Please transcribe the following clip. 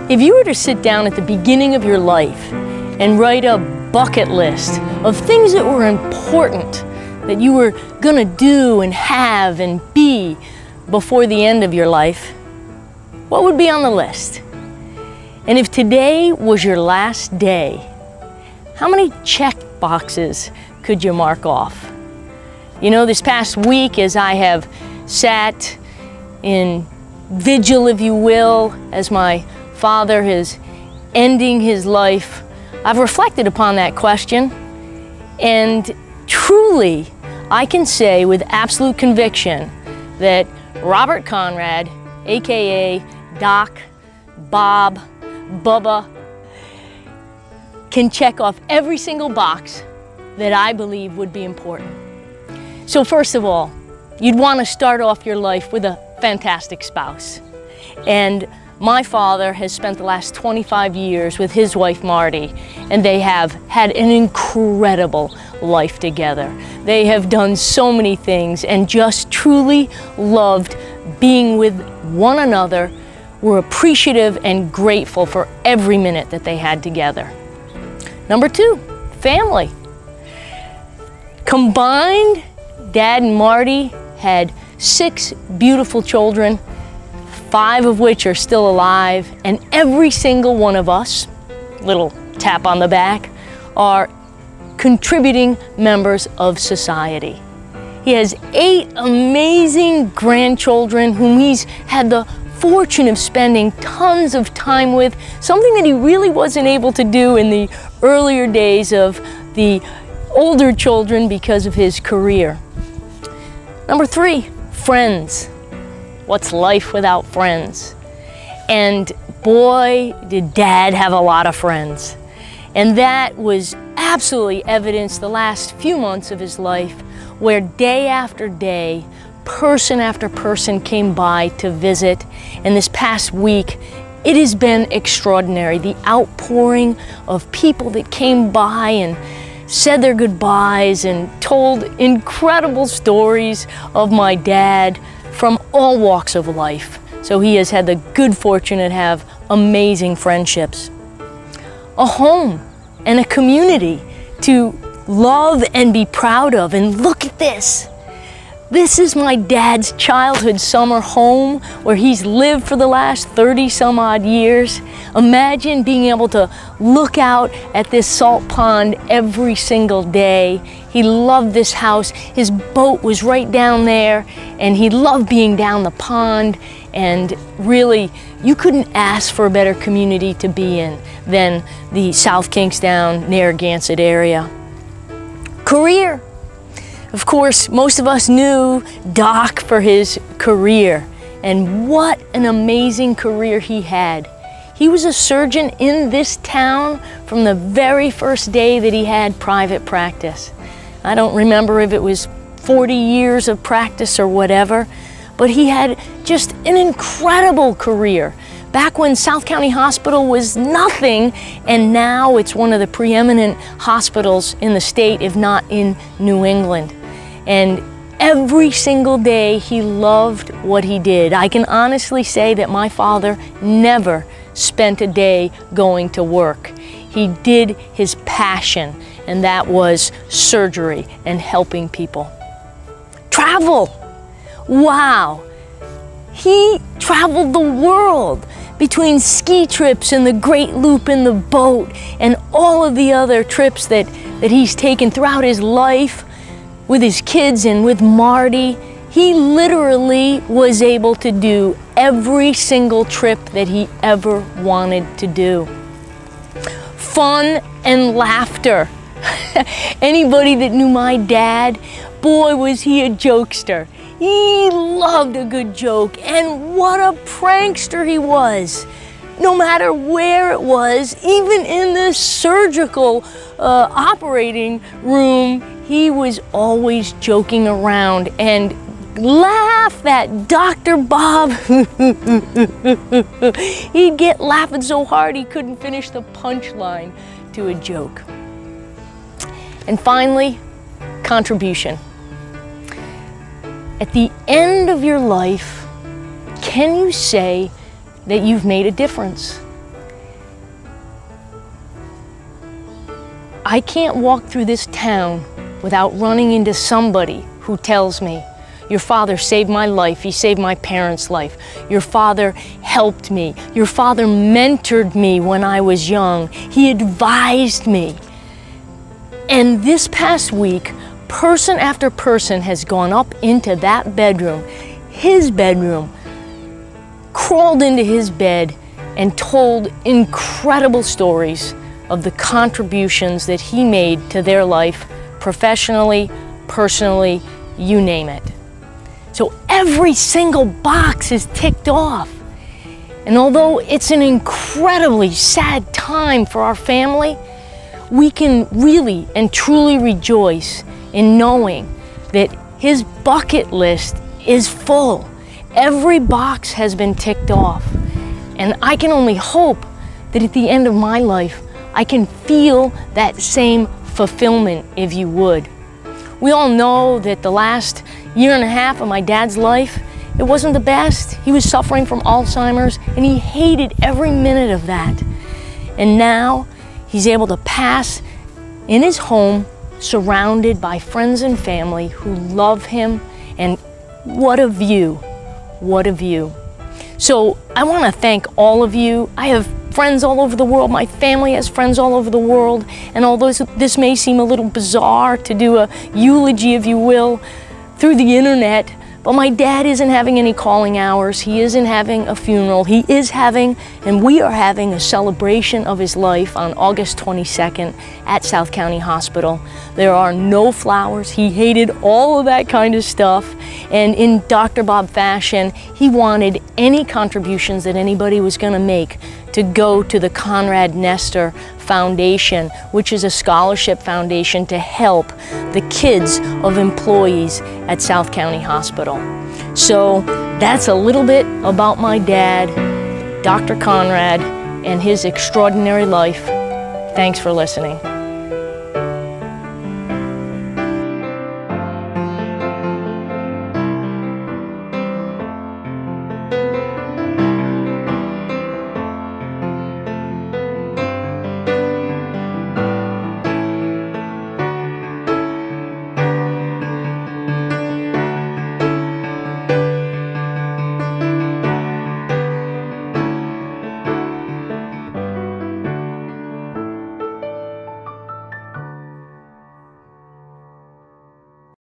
If you were to sit down at the beginning of your life and write a bucket list of things that were important that you were gonna do and have and be before the end of your life, what would be on the list? And if today was your last day, how many check boxes could you mark off? You know, this past week, as I have sat in vigil, if you will, as my father is ending his life, I've reflected upon that question, and truly, I can say with absolute conviction that Robert Conrad, AKA Doc, Bob, Bubba, can check off every single box that I believe would be important. So first of all, you'd want to start off your life with a fantastic spouse. And my father has spent the last 25 years with his wife Marty, and they have had an incredible life together. They have done so many things and just truly loved being with one another. We're appreciative and grateful for every minute that they had together. Number two, family. Combined, Dad and Marty had 6 beautiful children, 5 of which are still alive, and every single one of us, little tap on the back, are contributing members of society. He has 8 amazing grandchildren whom he's had the fortune of spending tons of time with, something that he really wasn't able to do in the earlier days of the older children because of his career. Number 3, friends. What's life without friends? And boy, did Dad have a lot of friends. And that was absolutely evidenced the last few months of his life, where day after day, person after person came by to visit. And this past week, it has been extraordinary. The outpouring of people that came by and said their goodbyes and told incredible stories of my dad from all walks of life. So he has had the good fortune to have amazing friendships. A home and a community to love and be proud of. And look at this. This is my dad's childhood summer home where he's lived for the last 30 some odd years. Imagine being able to look out at this salt pond every single day. He loved this house. His boat was right down there, and he loved being down the pond. And really, you couldn't ask for a better community to be in than the South Kingstown, Narragansett area. Career. Of course, most of us knew Doc for his career, and what an amazing career he had. He was a surgeon in this town from the very first day that he had private practice. I don't remember if it was 40 years of practice or whatever, but he had just an incredible career. Back when South County Hospital was nothing, and now it's one of the preeminent hospitals in the state, if not in New England. And every single day he loved what he did. I can honestly say that my father never spent a day going to work. He did his passion, and that was surgery and helping people. Travel. Wow. He traveled the world between ski trips and the Great Loop in the boat and all of the other trips that he's taken throughout his life with his kids and with Marty. He literally was able to do every single trip that he ever wanted to do. Fun and laughter. Anybody that knew my dad, boy, was he a jokester. He loved a good joke, and what a prankster he was. No matter where it was, even in the surgical operating room, he was always joking around and laugh at Dr. Bob. He'd get laughing so hard he couldn't finish the punchline to a joke. And finally, contribution. At the end of your life, can you say that you've made a difference? I can't walk through this town without running into somebody who tells me, your father saved my life, he saved my parents' life. Your father helped me. Your father mentored me when I was young. He advised me. And this past week, person after person has gone up into that bedroom, his bedroom, crawled into his bed and told incredible stories of the contributions that he made to their life, professionally, personally, you name it. So every single box is ticked off. And although it's an incredibly sad time for our family, we can really and truly rejoice in knowing that his bucket list is full. Every box has been ticked off. And I can only hope that at the end of my life, I can feel that same fulfillment, if you would. We all know that the last year and a half of my dad's life, it wasn't the best. He was suffering from Alzheimer's, and he hated every minute of that. And now he's able to pass in his home, surrounded by friends and family who love him, and what a view, what a view. So I want to thank all of you. I have friends all over the world. My family has friends all over the world. And although this may seem a little bizarre to do a eulogy, if you will, through the internet, but my dad isn't having any calling hours. He isn't having a funeral. He is having, and we are having, a celebration of his life on August 22nd at South County Hospital. There are no flowers. He hated all of that kind of stuff. And in Dr. Bob fashion, he wanted any contributions that anybody was going to make to go to the Conrad Nestor Foundation, which is a scholarship foundation to help the kids of employees at South County Hospital. So that's a little bit about my dad, Dr. Conrad, and his extraordinary life. Thanks for listening.